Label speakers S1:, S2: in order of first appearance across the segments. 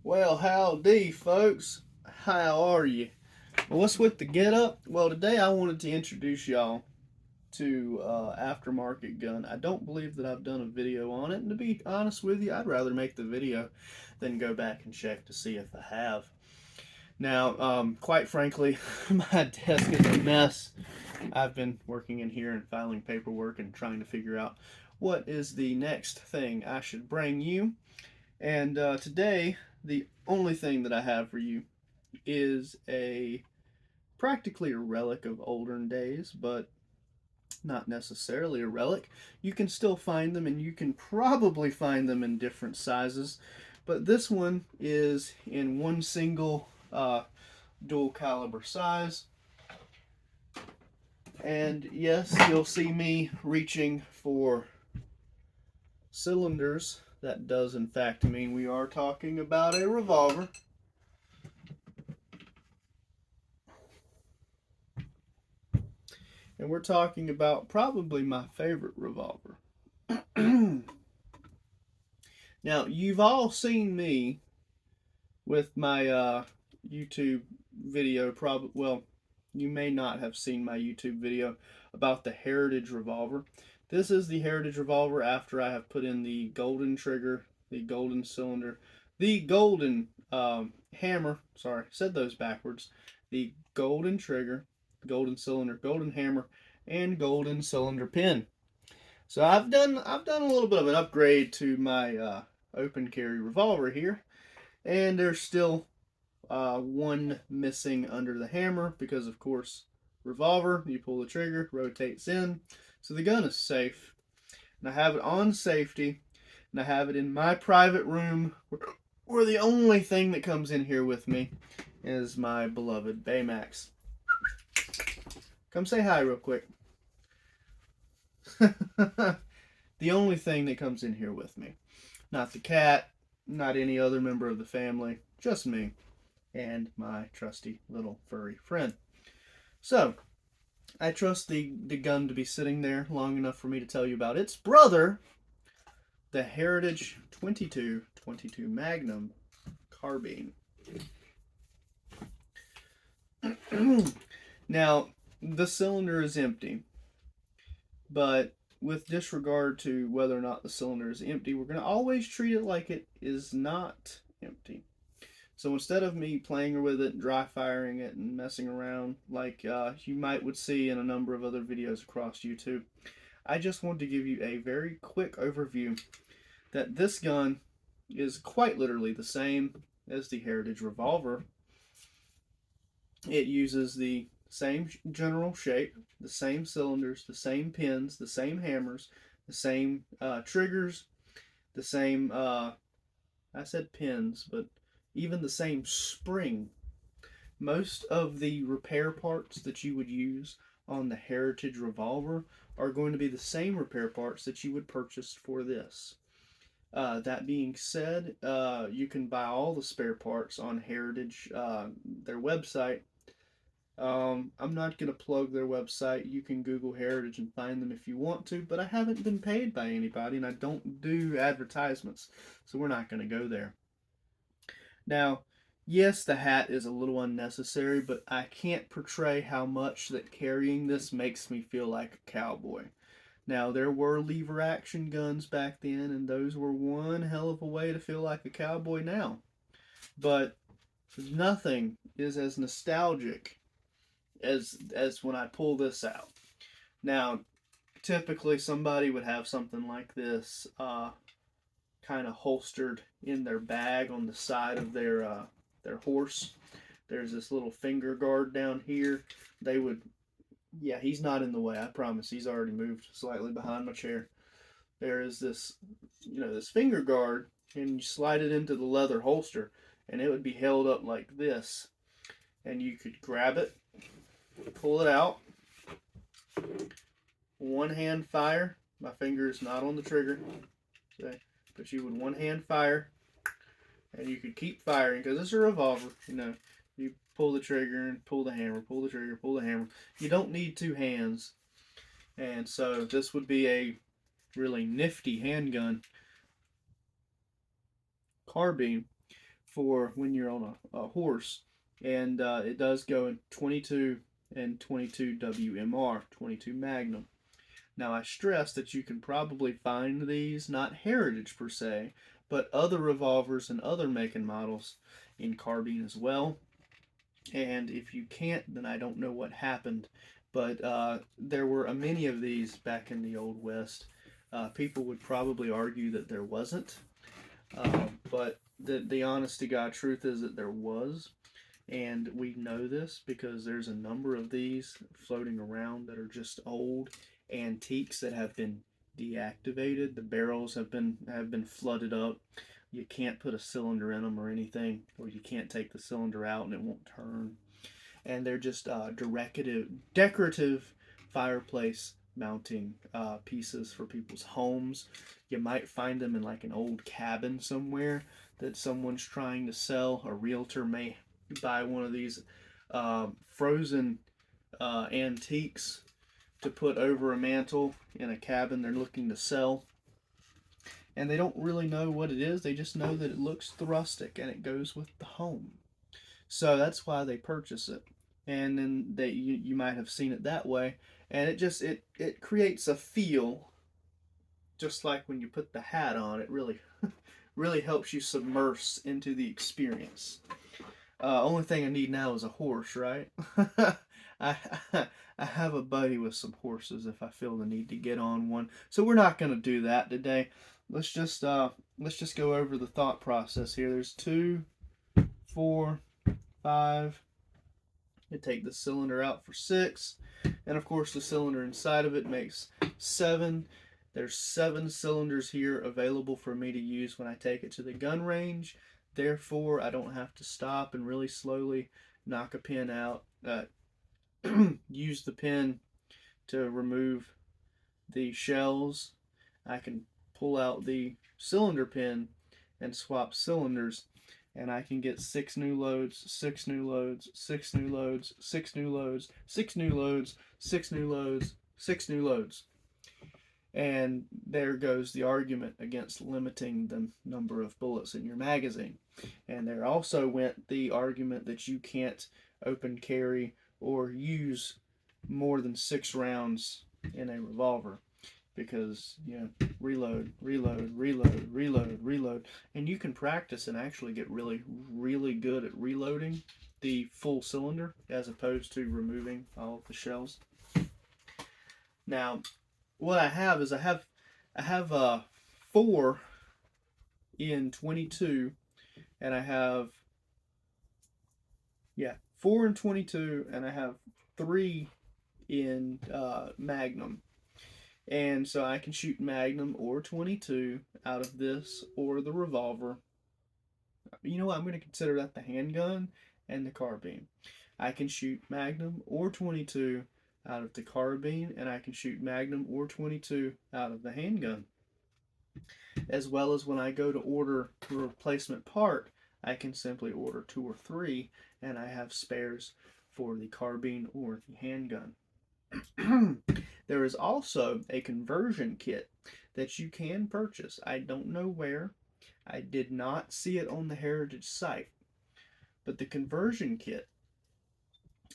S1: Well, howdy, folks. How are you? Well, what's with the get up? Well, today I wanted to introduce y'all to aftermarket gun. I don't believe that I've done a video on it, and to be honest with you, I'd rather make the video than go back and check to see if I have. Now, quite frankly, my desk is a mess. I've been working in here and filing paperwork and trying to figure out what is the next thing I should bring you. And today, the only thing that I have for you is a practically a relic of olden days, but not necessarily a relic. You can still find them, and you can probably find them in different sizes. But this one is in one single dual caliber size. And yes, you'll see me reaching for cylinders. That does in fact mean we are talking about a revolver. And we're talking about probably my favorite revolver. Now, you've all seen me with my YouTube video, well, you may not have seen my YouTube video about the Heritage revolver. This is the Heritage revolver after I have put in the golden trigger, the golden cylinder, the golden hammer. Sorry, said those backwards. The golden trigger, golden cylinder, golden hammer, and golden cylinder pin. So I've done a little bit of an upgrade to my open carry revolver here, and there's still one missing under the hammer because, of course, revolver, you pull the trigger, rotates in, so the gun is safe. And I have it on safety, and I have it in my private room where the only thing that comes in here with me is my beloved Baymax. Come say hi real quick. The only thing that comes in here with me. Not the cat, not any other member of the family, just me and my trusty little furry friend. So, I trust the gun to be sitting there long enough for me to tell you about its brother, the Heritage 22 Magnum carbine. Now, the cylinder is empty, but with disregard to whether or not the cylinder is empty, we're going to always treat it like it is not empty. So instead of me playing with it, dry firing it, and messing around like you might would see in a number of other videos across YouTube, I just want to give you a very quick overview that this gun is quite literally the same as the Heritage revolver. It uses the same general shape, the same cylinders, the same pins, the same hammers, the same triggers, the same, I said pins, but even the same spring. Most of the repair parts that you would use on the Heritage revolver are going to be the same repair parts that you would purchase for this. That being said, you can buy all the spare parts on Heritage, their website. I'm not going to plug their website. You can Google Heritage and find them if you want to, but I haven't been paid by anybody, and I don't do advertisements, so we're not going to go there. Now, yes, the hat is a little unnecessary, but I can't portray how much that carrying this makes me feel like a cowboy. Now, there were lever action guns back then, and those were one hell of a way to feel like a cowboy now. But nothing is as nostalgic as when I pull this out. Now, typically somebody would have something like this kind of holstered in their bag on the side of their horse. There's this little finger guard down here. They would, yeah, he's not in the way, I promise. He's already moved slightly behind my chair. There is this, this finger guard, and you slide it into the leather holster, and it would be held up like this. And you could grab it, pull it out, one hand fire. My finger is not on the trigger, okay? But you would one hand fire, and you could keep firing because it's a revolver. You pull the trigger and pull the hammer, pull the trigger, pull the hammer. You don't need two hands, and so this would be a really nifty handgun carbine for when you're on a horse, and it does go in 22 and 22 WMR, 22 Magnum. Now, I stress that you can probably find these, not Heritage per se, but other revolvers and other make and models in carbine as well. And if you can't, then I don't know what happened. But there were many of these back in the Old West. People would probably argue that there wasn't. But the honest to God truth is that there was. And we know this because there's a number of these floating around that are just old antiques that have been deactivated. The barrels have been flooded up. You can't put a cylinder in them or anything, or you can't take the cylinder out and it won't turn. And they're just decorative fireplace mounting pieces for people's homes. You might find them in like an old cabin somewhere that someone's trying to sell. A realtor may buy one of these frozen antiques to put over a mantle in a cabin they're looking to sell. And they don't really know what it is. They just know that it looks rustic and it goes with the home. So that's why they purchase it. And then you might have seen it that way. And it creates a feel, just like when you put the hat on. It really really helps you submerge into the experience. Only thing I need now is a horse, right? I I have a buddy with some horses if I feel the need to get on one. So we're not going to do that today. Let's just go over the thought process here. There's 2, 4, 5. You take the cylinder out for 6, and of course the cylinder inside of it makes 7. There's 7 cylinders here available for me to use when I take it to the gun range. Therefore, I don't have to stop and really slowly knock a pin out. Use the pin to remove the shells. I can pull out the cylinder pin and swap cylinders, and I can get 6 new loads, 6 new loads, 6 new loads, 6 new loads, 6 new loads, 6 new loads, 6 new loads. And there goes the argument against limiting the number of bullets in your magazine. And there also went the argument that you can't open carry or use more than 6 rounds in a revolver, because reload, reload, reload, reload, reload. And you can practice and actually get really, really good at reloading the full cylinder as opposed to removing all of the shells. Now, what I have is I have 4 in 22, and I have 4 in 22, and I have 3 in Magnum. And so I can shoot Magnum or 22 out of this or the revolver. You know what? I'm going to consider that the handgun and the carbine. I can shoot Magnum or 22 out of the carbine, and I can shoot Magnum or 22 out of the handgun. As well as when I go to order a replacement part, I can simply order 2 or 3, and I have spares for the carbine or the handgun. There is also a conversion kit that you can purchase. I don't know where. I did not see it on the Heritage site. But the conversion kit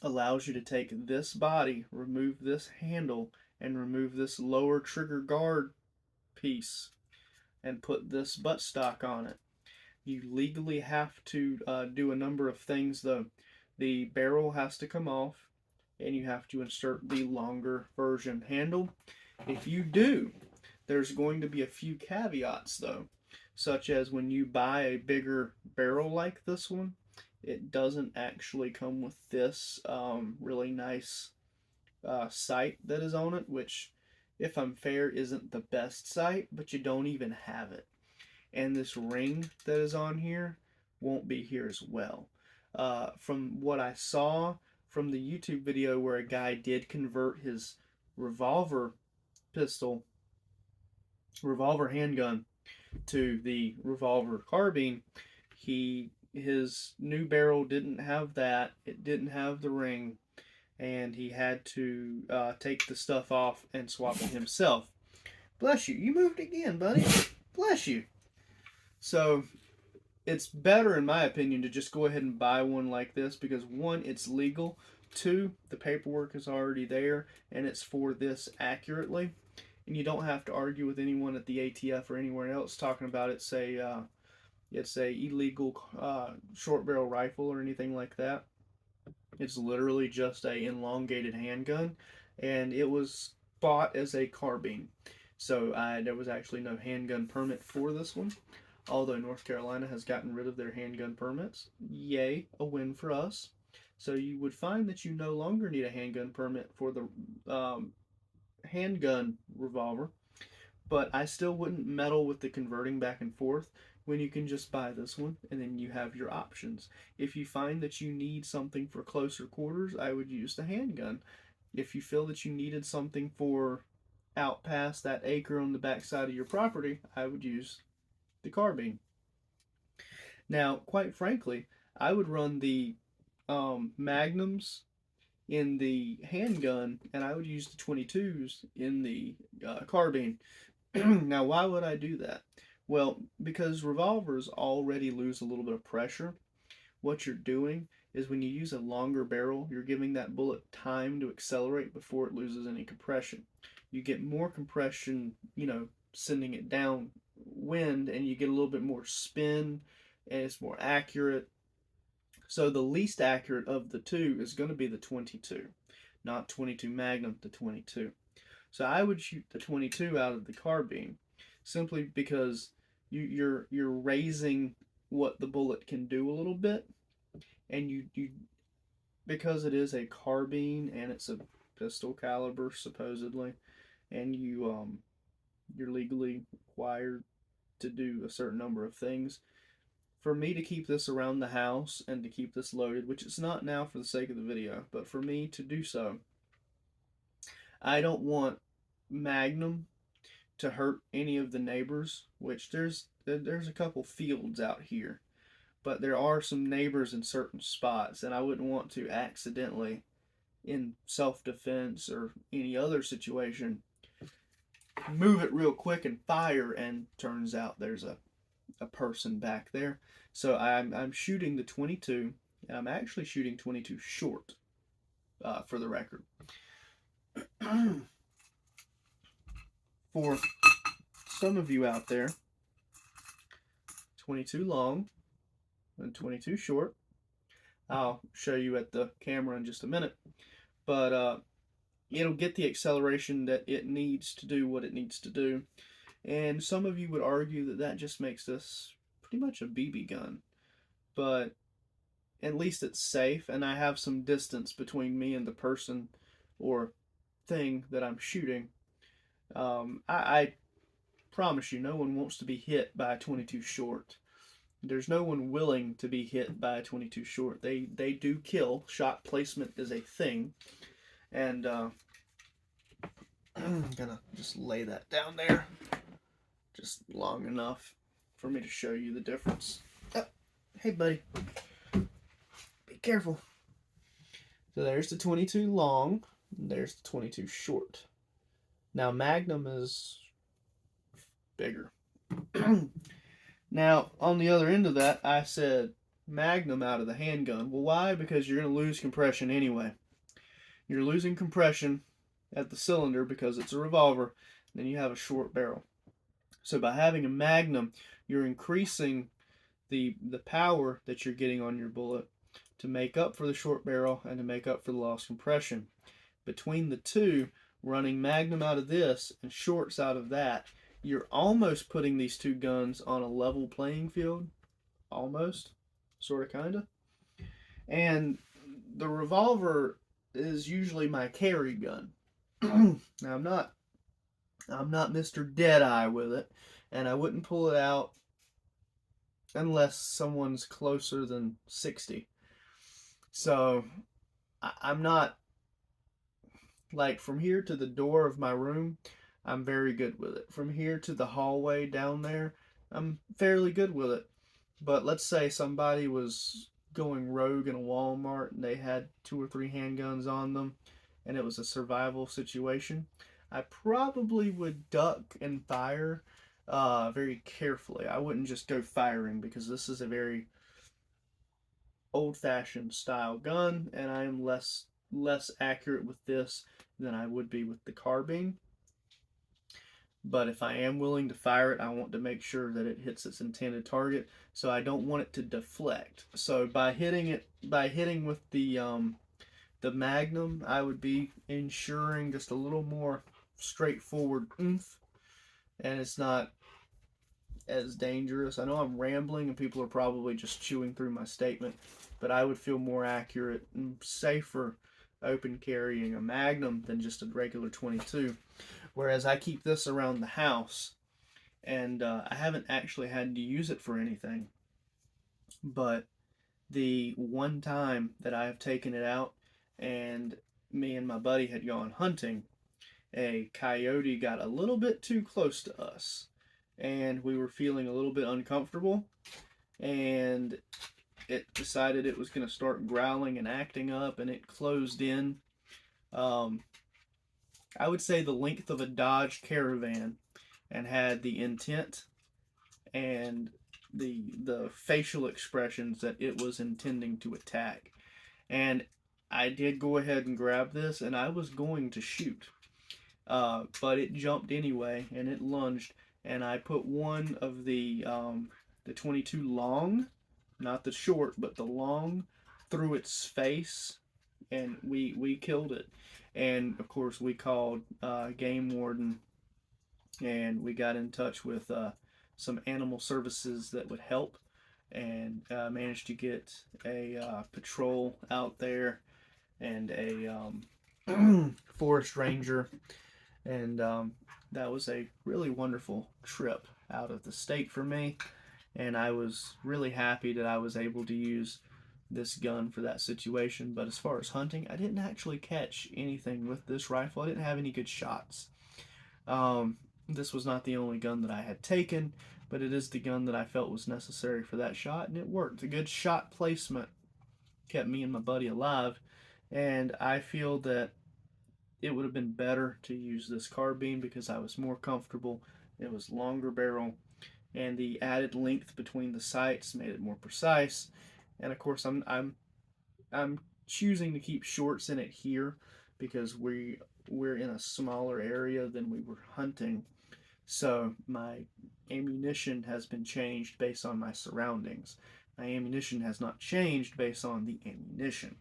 S1: allows you to take this body, remove this handle, and remove this lower trigger guard piece, and put this buttstock on it. You legally have to do a number of things, though. The barrel has to come off, and you have to insert the longer version handle. If you do, there's going to be a few caveats, though, such as when you buy a bigger barrel like this one, it doesn't actually come with this really nice sight that is on it, which, if I'm fair, isn't the best sight, but you don't even have it. And this ring that is on here won't be here as well. From what I saw from the YouTube video where a guy did convert his revolver handgun to the revolver carbine, his new barrel didn't have that. It didn't have the ring, and he had to take the stuff off and swap it himself. Bless you. You moved again, buddy. Bless you. So it's better, in my opinion, to just go ahead and buy one like this because one, it's legal. Two, the paperwork is already there and it's for this accurately. And you don't have to argue with anyone at the ATF or anywhere else talking about it's a illegal short barrel rifle or anything like that. It's literally just a elongated handgun, and it was bought as a carbine. So there was actually no handgun permit for this one. Although North Carolina has gotten rid of their handgun permits, yay, a win for us. So you would find that you no longer need a handgun permit for the handgun revolver, but I still wouldn't meddle with the converting back and forth when you can just buy this one and then you have your options. If you find that you need something for closer quarters, I would use the handgun. If you feel that you needed something for out past that acre on the backside of your property, I would use the carbine. Now, quite frankly, I would run the magnums in the handgun and I would use the 22s in the carbine. Now, why would I do that? Well, because revolvers already lose a little bit of pressure. What you're doing is when you use a longer barrel, you're giving that bullet time to accelerate before it loses any compression. You get more compression, sending it downwind, and you get a little bit more spin, and it's more accurate. So the least accurate of the two is going to be the 22, not 22 Magnum, the 22. So I would shoot the 22 out of the carbine simply because you're raising what the bullet can do a little bit, and you because it is a carbine and it's a pistol caliber supposedly, and you're legally required to do a certain number of things. For me to keep this around the house and to keep this loaded, which it's not now for the sake of the video, but for me to do so, I don't want Magnum to hurt any of the neighbors, which there's a couple fields out here, but there are some neighbors in certain spots, and I wouldn't want to accidentally, in self-defense or any other situation, move it real quick and fire, and turns out there's a person back there. So I'm shooting the 22, and I'm actually shooting 22 short, for the record. For some of you out there, 22 long and 22 short. I'll show you at the camera in just a minute, but it'll get the acceleration that it needs to do what it needs to do. And some of you would argue that that just makes this pretty much a BB gun, but at least it's safe, and I have some distance between me and the person or thing that I'm shooting. I promise you, no one wants to be hit by a 22 short. There's no one willing to be hit by a 22 short. They do kill. Shot placement is a thing, and I'm gonna just lay that down there, just long enough for me to show you the difference. Oh, hey, buddy, be careful. So there's the 22 long, and there's the 22 short. Now Magnum is bigger. Now, on the other end of that, I said Magnum out of the handgun. Well, why? Because you're going to lose compression anyway. You're losing compression at the cylinder because it's a revolver, then you have a short barrel. So by having a Magnum, you're increasing the power that you're getting on your bullet to make up for the short barrel and to make up for the lost compression. Between the two, running Magnum out of this and shorts out of that, you're almost putting these two guns on a level playing field. Almost. Sort of, kind of. And the revolver is usually my carry gun. Now, I'm not Mr. Deadeye with it, and I wouldn't pull it out unless someone's closer than 60. So, I'm not, like, from here to the door of my room, I'm very good with it. From here to the hallway down there, I'm fairly good with it. But let's say somebody was going rogue in a Walmart and they had 2 or 3 handguns on them and it was a survival situation. I probably would duck and fire very carefully. I wouldn't just go firing because this is a very old-fashioned style gun, and I am less accurate with this than I would be with the carbine. But if I am willing to fire it, I want to make sure that it hits its intended target. So I don't want it to deflect. So by hitting with the Magnum, I would be ensuring just a little more straightforward oomph, and it's not as dangerous. I know I'm rambling and people are probably just chewing through my statement, but I would feel more accurate and safer open carrying a Magnum than just a regular 22. Whereas I keep this around the house, and I haven't actually had to use it for anything. But the one time that I have taken it out, and me and my buddy had gone hunting, a coyote got a little bit too close to us, and we were feeling a little bit uncomfortable, and it decided it was going to start growling and acting up, and it closed in. Um, I would say the length of a Dodge Caravan, and had the intent and the facial expressions that it was intending to attack. And I did go ahead and grab this, and I was going to shoot, but it jumped anyway, and it lunged, and I put one of the 22 long, not the short, but the long, through its face, and we killed it. And of course, we called game warden, and we got in touch with some animal services that would help, and managed to get a patrol out there, and a forest ranger, and that was a really wonderful trip out of the state for me, and I was really happy that I was able to use this gun for that situation. But as far as hunting, I didn't actually catch anything with this rifle. I didn't have any good shots. Um, this was not the only gun that I had taken, but it is the gun that I felt was necessary for that shot, and it worked. A good shot placement kept me and my buddy alive, and I feel that it would have been better to use this carbine because I was more comfortable. It was longer barrel, and the added length between the sights made it more precise. And of course, I'm choosing to keep shorts in it here because we're in a smaller area than we were hunting. So my ammunition has been changed based on my surroundings. My ammunition has not changed based on the ammunition.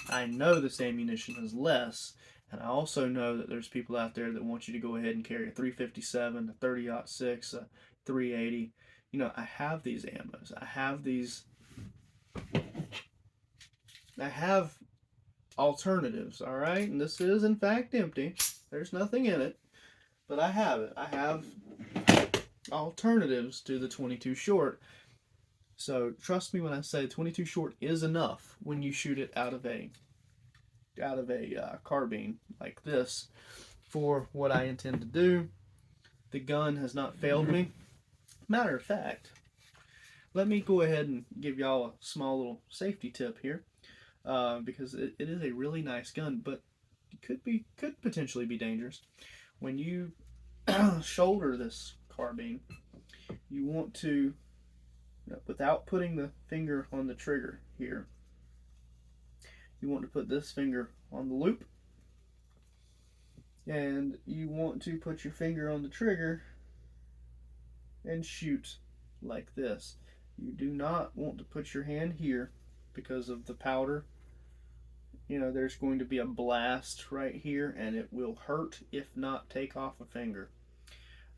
S1: I know this ammunition is less, and I also know that there's people out there that want you to go ahead and carry a 357, a 30-06, a 380. I have these ammos. I have alternatives, all right? And this is in fact empty. There's nothing in it, but I have it. I have alternatives to the 22 short. So trust me when I say 22 short is enough when you shoot it out of a carbine like this for what I intend to do. The gun has not failed me. Matter of fact, let me go ahead and give y'all a small little safety tip here, because it is a really nice gun, but it could potentially be dangerous. When you shoulder this carbine, you want to, without putting the finger on the trigger here, you want to put this finger on the loop, and you want to put your finger on the trigger and shoot like this. You do not want to put your hand here because of the powder. There's going to be a blast right here, and it will hurt if not take off a finger.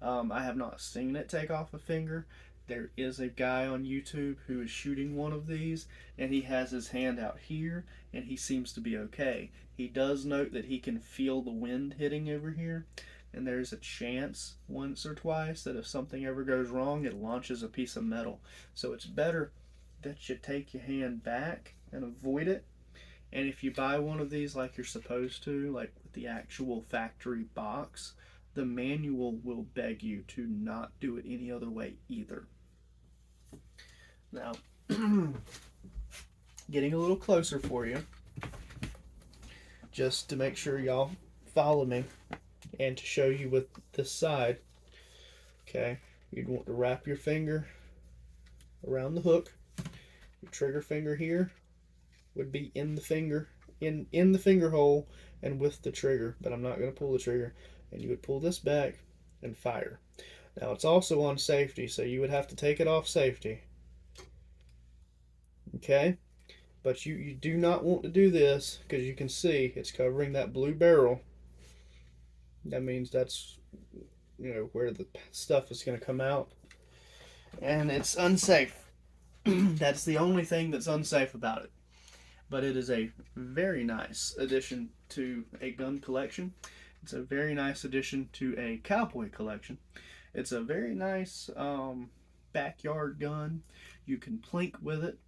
S1: I have not seen it take off a finger. There is a guy on YouTube who is shooting one of these, and he has his hand out here, and he seems to be okay. He does note that he can feel the wind hitting over here, and there's a chance once or twice that if something ever goes wrong, it launches a piece of metal. So it's better that you take your hand back and avoid it. And if you buy one of these like you're supposed to, like with the actual factory box, the manual will beg you to not do it any other way either. Now, getting a little closer for you, just to make sure y'all follow me, and to show you with this side. Okay, you'd want to wrap your finger around the hook. Your trigger finger here would be in the finger, in the finger hole and with the trigger, but I'm not going to pull the trigger. And you would pull this back and fire. Now it's also on safety, so you would have to take it off safety. Okay, but you do not want to do this because you can see it's covering that blue barrel. That means that's, you know, where the stuff is going to come out, and it's unsafe. That's the only thing that's unsafe about it. But it is a very nice addition to a gun collection. It's a very nice addition to a cowboy collection. It's a very nice backyard gun. You can plink with it.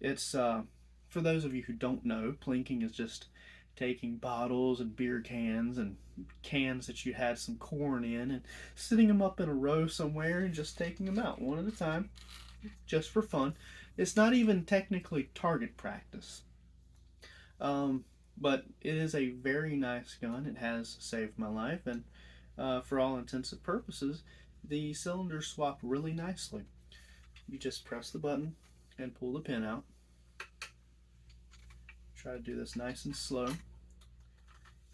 S1: It's for those of you who don't know, plinking is just taking bottles and beer cans and cans that you had some corn in and sitting them up in a row somewhere and just taking them out one at a time, just for fun. It's not even technically target practice. Um, but it is a very nice gun. It has saved my life, and for all intents and purposes, the cylinders swap really nicely. You just press the button and pull the pin out. Try to do this nice and slow.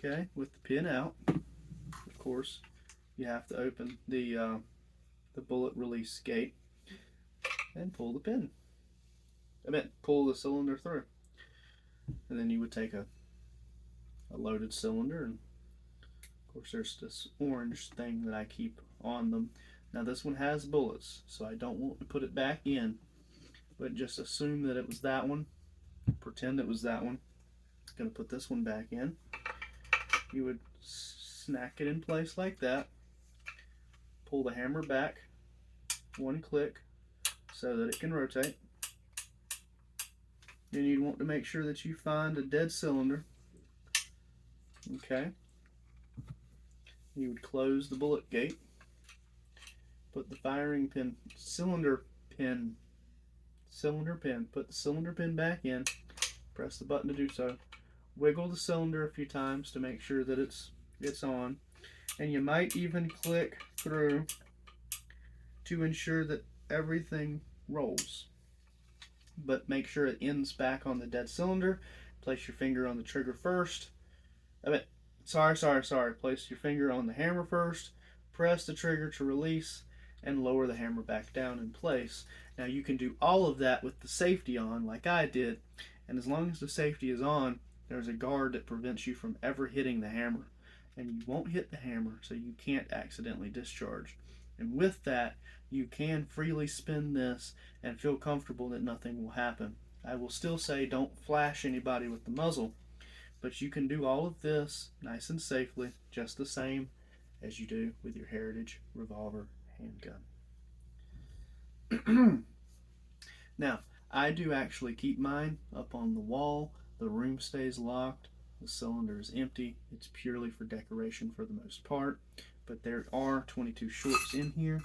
S1: Okay, with the pin out, of course, you have to open the bullet release gate and pull the pin. Pull the cylinder through, and then you would take a loaded cylinder, and of course there's this orange thing that I keep on them. Now this one has bullets, so I don't want to put it back in, but just assume that it was that one. Pretend it was that one. I'm going to put this one back in. You would snack it in place like that. Pull the hammer back one click so that it can rotate. Then you'd want to make sure that you find a dead cylinder. Okay. You would close the bullet gate. Put the firing pin, cylinder pin, put the cylinder pin back in. Press the button to do so. Wiggle the cylinder a few times to make sure that it's on. And you might even click through to ensure that everything rolls. But make sure it ends back on the dead cylinder. Place your finger on the trigger first. Sorry. Place your finger on the hammer first. Press the trigger to release and lower the hammer back down in place. Now you can do all of that with the safety on like I did. And as long as the safety is on, there's a guard that prevents you from ever hitting the hammer. And you won't hit the hammer, so you can't accidentally discharge. And with that, you can freely spin this and feel comfortable that nothing will happen. I will still say don't flash anybody with the muzzle, but you can do all of this nice and safely, just the same as you do with your Heritage revolver handgun. Now, I do actually keep mine up on the wall. The room stays locked. The cylinder is empty. It's purely for decoration for the most part. But there are 22 shorts in here.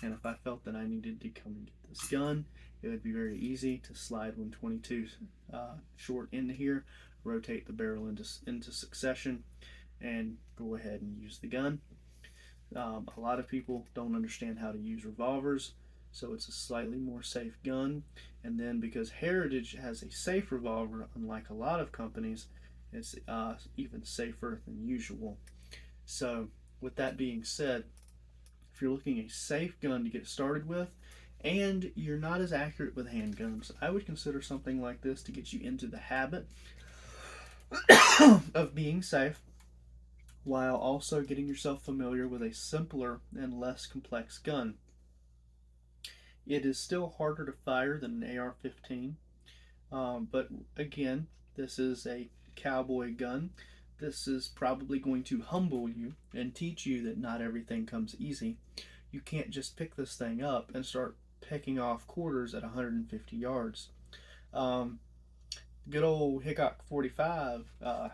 S1: And if I felt that I needed to come and get this gun, it would be very easy to slide 122 short into here, rotate the barrel into succession, and go ahead and use the gun. A lot of people don't understand how to use revolvers, so it's a slightly more safe gun. And then because Heritage has a safe revolver, unlike a lot of companies, it's even safer than usual. So with that being said, if you're looking a safe gun to get started with, and you're not as accurate with handguns, I would consider something like this to get you into the habit of being safe, while also getting yourself familiar with a simpler and less complex gun. It is still harder to fire than an AR-15, but again, this is a cowboy gun. This is probably going to humble you and teach you that not everything comes easy. You can't just pick this thing up and start picking off quarters at 150 yards. Good old Hickok 45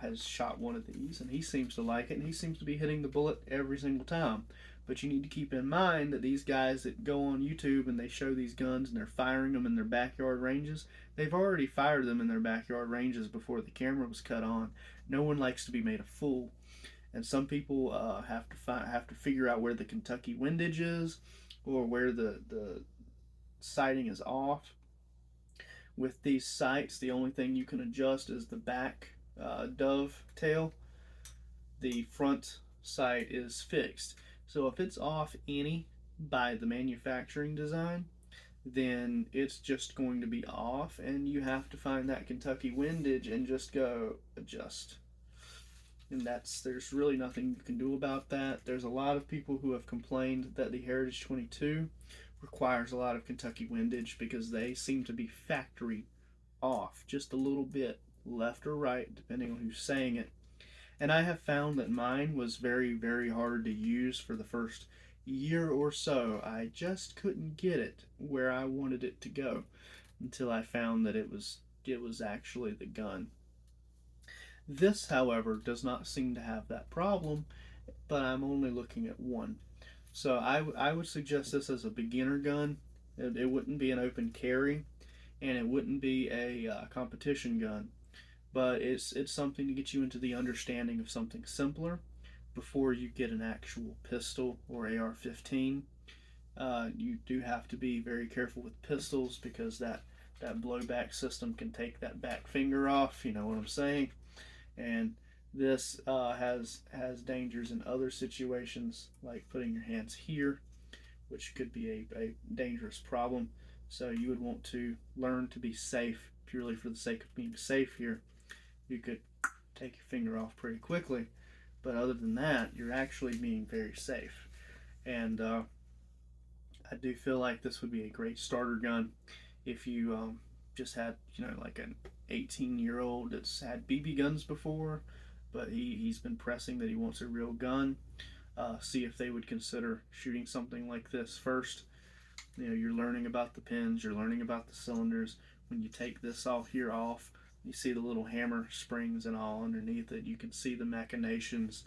S1: has shot one of these, and he seems to like it, and he seems to be hitting the bullet every single time. But you need to keep in mind that these guys that go on YouTube and they show these guns and they're firing them in their backyard ranges, they've already fired them in their backyard ranges before the camera was cut on. No one likes to be made a fool, and some people have to figure out where the Kentucky windage is, or where the sighting is off. With these sights, the only thing you can adjust is the back dovetail. The front sight is fixed. So if it's off any by the manufacturing design, then it's just going to be off, and you have to find that Kentucky windage and just go adjust. And there's really nothing you can do about that. There's a lot of people who have complained that the Heritage 22 requires a lot of Kentucky windage because they seem to be factory off just a little bit, left or right, depending on who's saying it. And I have found that mine was very, very hard to use for the first year or so. I just couldn't get it where I wanted it to go until I found that it was actually the gun. This, however, does not seem to have that problem, but I'm only looking at one. So I would suggest this as a beginner gun. It wouldn't be an open carry, and it wouldn't be a competition gun, but it's something to get you into the understanding of something simpler before you get an actual pistol or AR-15. You do have to be very careful with pistols because that blowback system can take that back finger off. You know what I'm saying? And this has dangers in other situations, like putting your hands here, which could be a dangerous problem. So you would want to learn to be safe purely for the sake of being safe here. You could take your finger off pretty quickly, but other than that, you're actually being very safe. And I do feel like this would be a great starter gun if you just had, like an 18-year-old that's had BB guns before, but he's been pressing that he wants a real gun. See if they would consider shooting something like this first. You're learning about the pins, you're learning about the cylinders. When you take this off here off, you see the little hammer springs and all underneath it. You can see the machinations,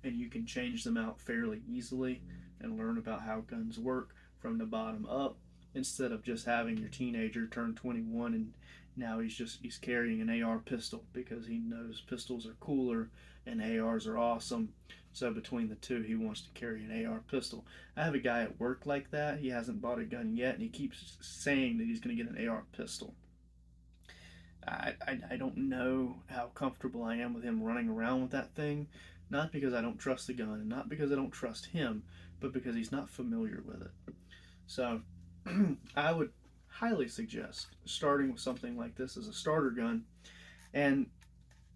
S1: and you can change them out fairly easily and learn about how guns work from the bottom up, instead of just having your teenager turn 21 and now he's carrying an AR pistol because he knows pistols are cooler and ARs are awesome. So between the two, he wants to carry an AR pistol. I have a guy at work like that. He hasn't bought a gun yet, and he keeps saying that he's going to get an AR pistol. I don't know how comfortable I am with him running around with that thing. Not because I don't trust the gun, and not because I don't trust him, but because he's not familiar with it. So I would highly suggest starting with something like this as a starter gun. And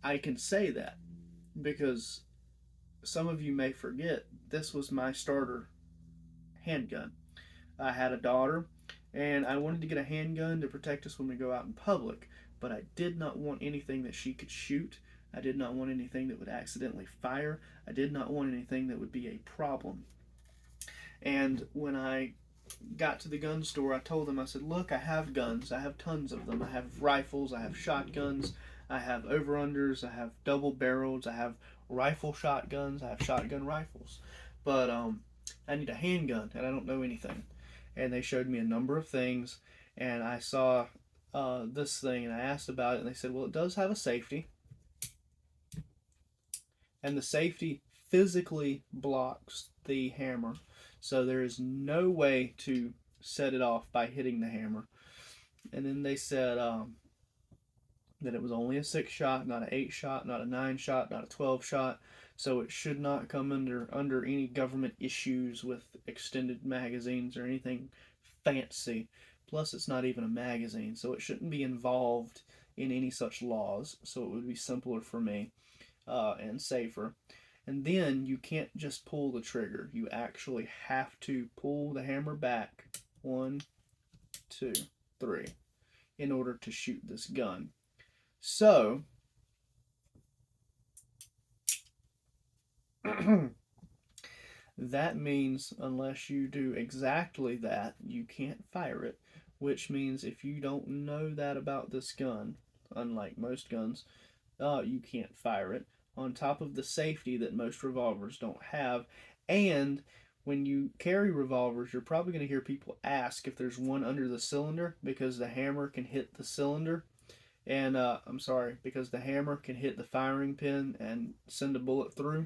S1: I can say that because some of you may forget this was my starter handgun. I had a daughter, and I wanted to get a handgun to protect us when we go out in public, but I did not want anything that she could shoot. I did not want anything that would accidentally fire. I did not want anything that would be a problem. And when I got to the gun store, I told them, I said, look, I have guns. I have tons of them. I have rifles. I have shotguns. I have over-unders. I have double barrels. I have rifle shotguns. I have shotgun rifles. But I need a handgun, and I don't know anything. And they showed me a number of things, and I saw this thing, and I asked about it, and they said, well, it does have a safety, and the safety physically blocks the hammer. So there is no way to set it off by hitting the hammer. And then they said that it was only a 6 shot, not an 8 shot, not a 9 shot, not a 12 shot. So it should not come under any government issues with extended magazines or anything fancy. Plus, it's not even a magazine, so it shouldn't be involved in any such laws. So it would be simpler for me and safer. And then you can't just pull the trigger. You actually have to pull the hammer back 1, 2, 3 in order to shoot this gun. So that means unless you do exactly that, you can't fire it, which means if you don't know that about this gun, unlike most guns, you can't fire it. On top of the safety that most revolvers don't have, and when you carry revolvers, you're probably going to hear people ask if there's one under the cylinder because the hammer can hit the cylinder. And I'm sorry, because the hammer can hit the firing pin and send a bullet through.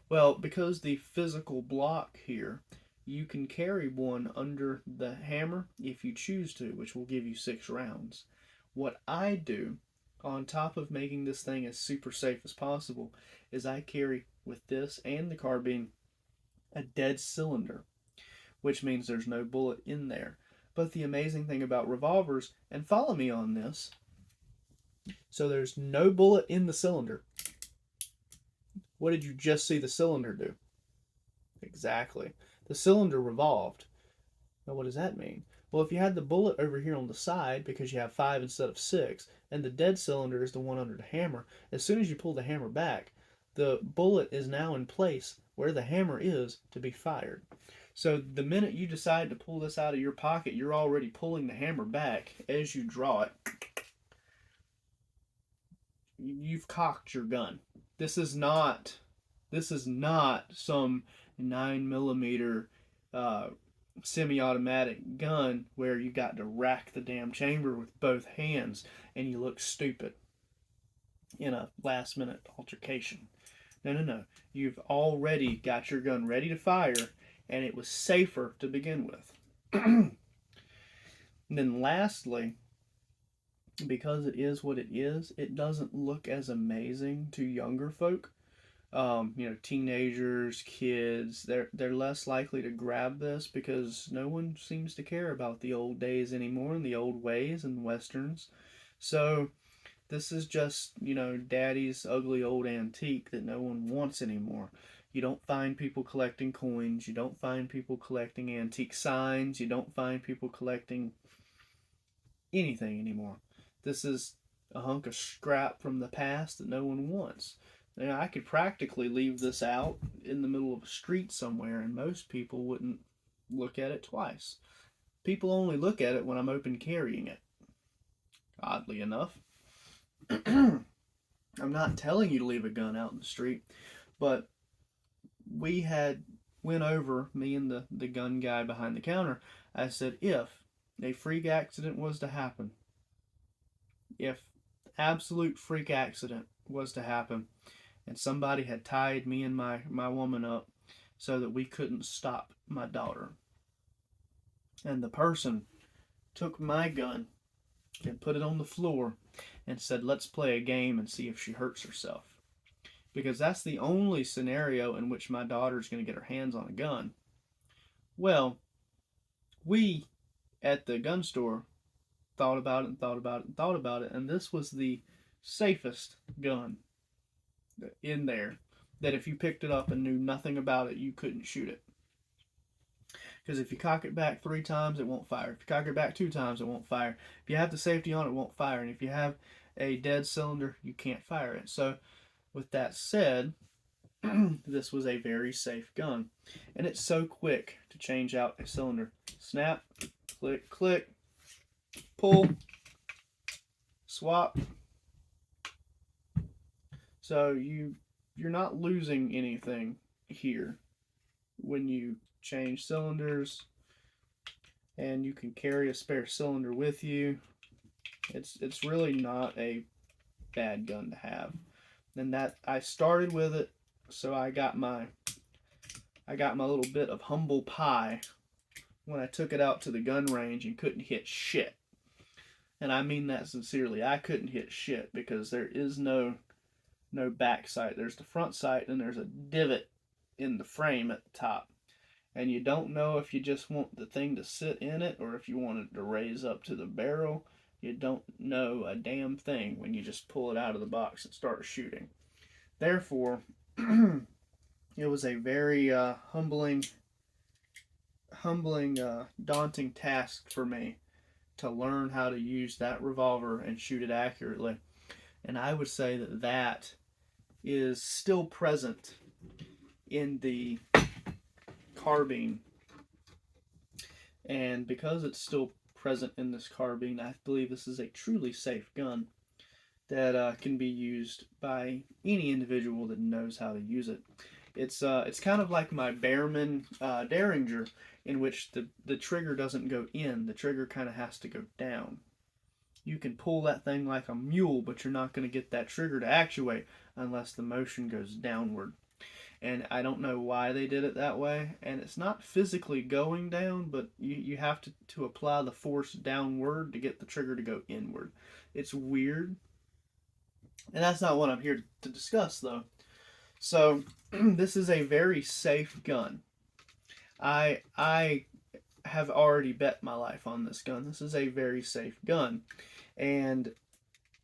S1: Well, because the physical block here You can carry one under the hammer if you choose to, which will give you 6 rounds. What I do, on top of making this thing as super safe as possible, is I carry with this and the carbine a dead cylinder, which means there's no bullet in there. But the amazing thing about revolvers, and follow me on this, so there's no bullet in the cylinder. What did you just see the cylinder do? Exactly. The cylinder revolved. Now, what does that mean? Well, if you had the bullet over here on the side, because you have 5 instead of 6, and the dead cylinder is the one under the hammer, as soon as you pull the hammer back, the bullet is now in place where the hammer is to be fired. So the minute you decide to pull this out of your pocket, you're already pulling the hammer back as you draw it. You've cocked your gun. This is not some 9mm semi-automatic gun where you got to rack the damn chamber with both hands and you look stupid in a last minute altercation. No, no, no. You've already got your gun ready to fire, and it was safer to begin with. And then lastly, because it is what it is, it doesn't look as amazing to younger folk. Teenagers, kids, they're less likely to grab this because no one seems to care about the old days anymore and the old ways and westerns. So this is just, daddy's ugly old antique that no one wants anymore. You don't find people collecting coins. You don't find people collecting antique signs. You don't find people collecting anything anymore. This is a hunk of scrap from the past that no one wants. Now, I could practically leave this out in the middle of a street somewhere, and most people wouldn't look at it twice. People only look at it when I'm open carrying it, oddly enough. I'm not telling you to leave a gun out in the street, but we had went over, me and the gun guy behind the counter. I said, if a freak accident was to happen, if absolute freak accident was to happen, and somebody had tied me and my woman up so that we couldn't stop my daughter, and the person took my gun and put it on the floor and said, let's play a game and see if she hurts herself. Because that's the only scenario in which my daughter's going to get her hands on a gun. Well, we at the gun store thought about it and thought about it and thought about it, and this was the safest gun in there, that if you picked it up and knew nothing about it, you couldn't shoot it. Because if you cock it back 3 times, it won't fire. If you cock it back 2 times, it won't fire. If you have the safety on, it won't fire. And if you have a dead cylinder, you can't fire it. So with that said, this was a very safe gun. And it's so quick to change out a cylinder. Snap, click, click, pull, swap. So you're not losing anything here when you change cylinders, and you can carry a spare cylinder with you. It's really not a bad gun to have. And that I started with it, so I got my little bit of humble pie when I took it out to the gun range and couldn't hit shit. And I mean that sincerely. I couldn't hit shit because there is no back sight. There's the front sight and there's a divot in the frame at the top. And you don't know if you just want the thing to sit in it or if you want it to raise up to the barrel. You don't know a damn thing when you just pull it out of the box and start shooting. Therefore, it was a very humbling, daunting task for me to learn how to use that revolver and shoot it accurately. And I would say that is still present in the carbine. And because it's still present in this carbine, I believe this is a truly safe gun that can be used by any individual that knows how to use it. It's kind of like my Behrman Derringer, in which the trigger doesn't go in. The trigger kind of has to go down. You can pull that thing like a mule, but you're not going to get that trigger to actuate unless the motion goes downward. and I don't know why they did it that way. And it's not physically going down, but you have to apply the force downward to get the trigger to go inward. It's weird, and that's not what I'm here to discuss, though. So, this is a very safe gun. I have already bet my life on this gun. This is a very safe gun, and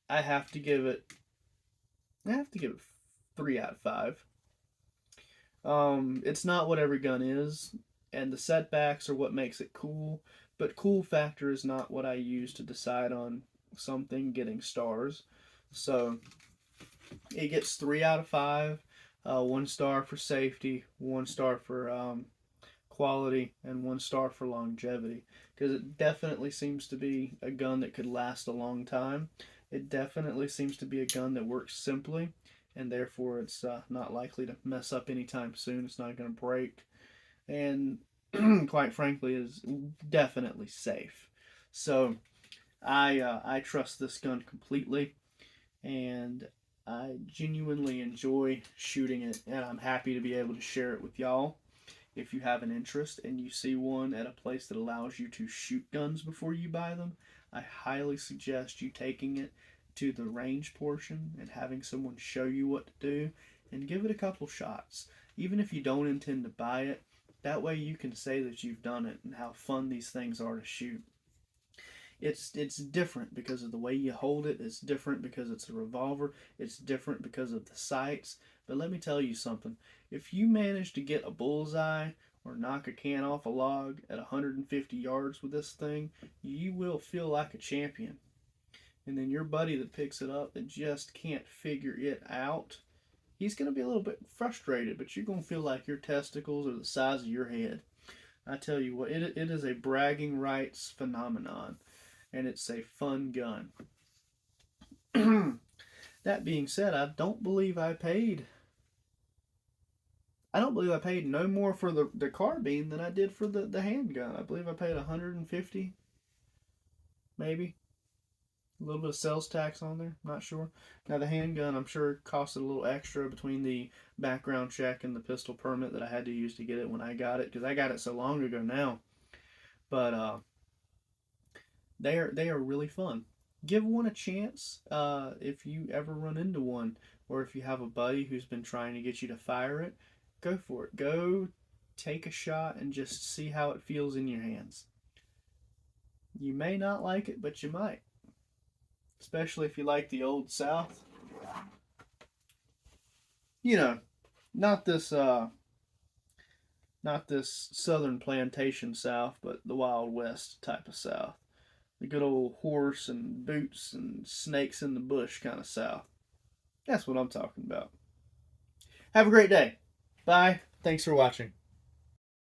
S1: I have to give it. I have to give it 3 out of 5. It's not what every gun is, and the setbacks are what makes it cool. But cool factor is not what I use to decide on something getting stars. So it gets 3 out of 5. 1 star for safety, 1 star for quality, and 1 star for longevity. Because it definitely seems to be a gun that could last a long time. It definitely seems to be a gun that works simply, and therefore it's not likely to mess up anytime soon. It's not going to break, and quite frankly, is definitely safe. So I trust this gun completely, and I genuinely enjoy shooting it, and I'm happy to be able to share it with y'all. If you have an interest and you see one at a place that allows you to shoot guns before you buy them, I highly suggest you taking it to the range portion and having someone show you what to do and give it a couple shots. Even if you don't intend to buy it, that way you can say that you've done it and how fun these things are to shoot. It's different because of the way you hold it. It's different because it's a revolver. It's different because of the sights. But let me tell you something. If you manage to get a bullseye or knock a can off a log at 150 yards with this thing, you will feel like a champion. And then your buddy that picks it up that just can't figure it out, he's going to be a little bit frustrated, but you're going to feel like your testicles are the size of your head. I tell you what, it is a bragging rights phenomenon, and it's a fun gun. That being said, I don't believe I paid no more for the carbine than I did for the handgun. I believe I paid 150, maybe. A little bit of sales tax on there, not sure. Now the handgun, I'm sure costed a little extra between the background check and the pistol permit that I had to use to get it when I got it, because I got it so long ago now. But they are really fun. Give one a chance if you ever run into one, or if you have a buddy who's been trying to get you to fire it. Go for it. Go take a shot and just see how it feels in your hands. You may not like it, but you might, especially if you like the old South. You know, not this not this southern plantation South, but the Wild West type of South. The good old horse and boots and snakes in the bush kind of South. That's what I'm talking about. Have a great day. Bye. Thanks for watching.